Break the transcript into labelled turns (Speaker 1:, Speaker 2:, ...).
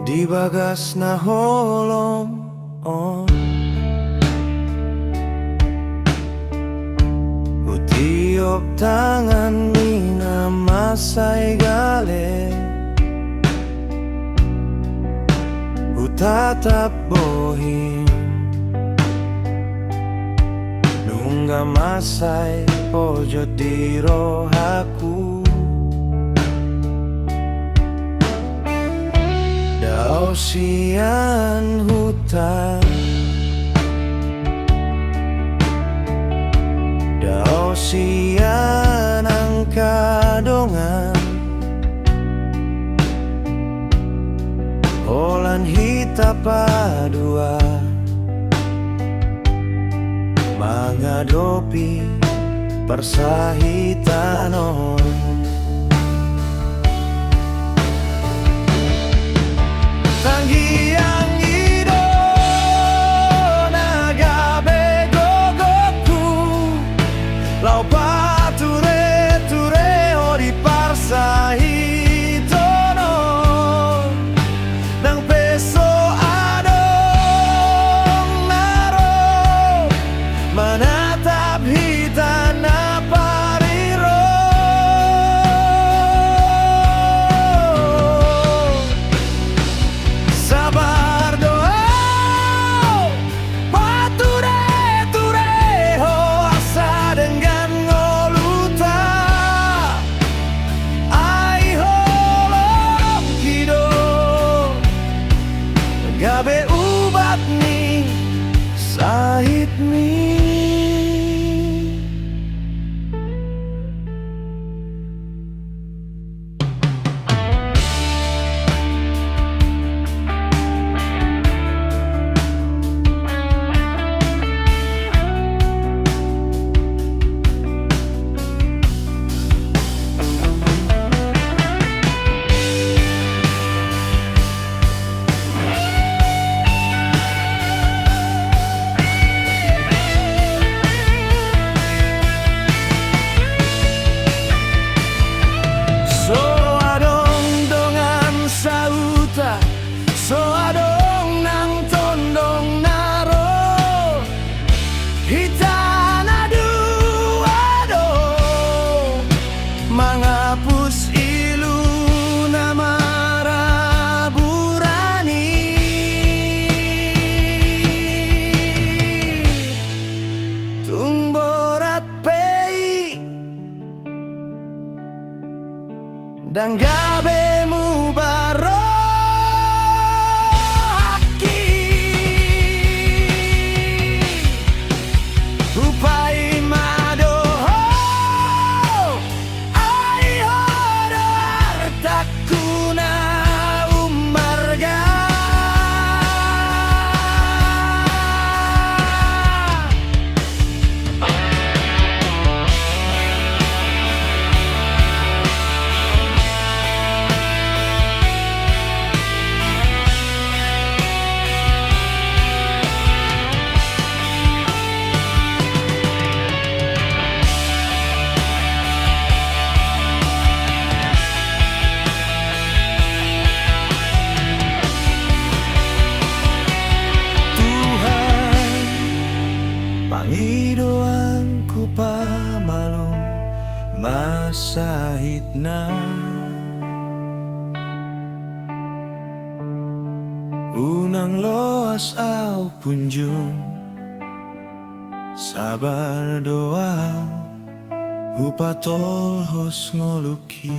Speaker 1: di bagas na holong on utiop tangan mina masay gale utatap bohin nungga masay pojo di rohaku daw siyan hutan daw siyan ang kadongan Olan hita padua Mangadopi persahitanon Tanggiang ido nagabe gogoku Lau pature-ture o di parsahitonon Nang peso adong naro Manatap hitan na pariro Sabar doa pature-ture ho asa dengan ngoluta Ai holong kido Gabe ubat ni sahit mi So adong nang tondong naro Hitana ado Mangapus ilu na maraburani Tungborat pei Dan gabe mu baro Pangidoanku pamalong masahit na Unang loas au punjung Sabar doa Upatol hos ngoluki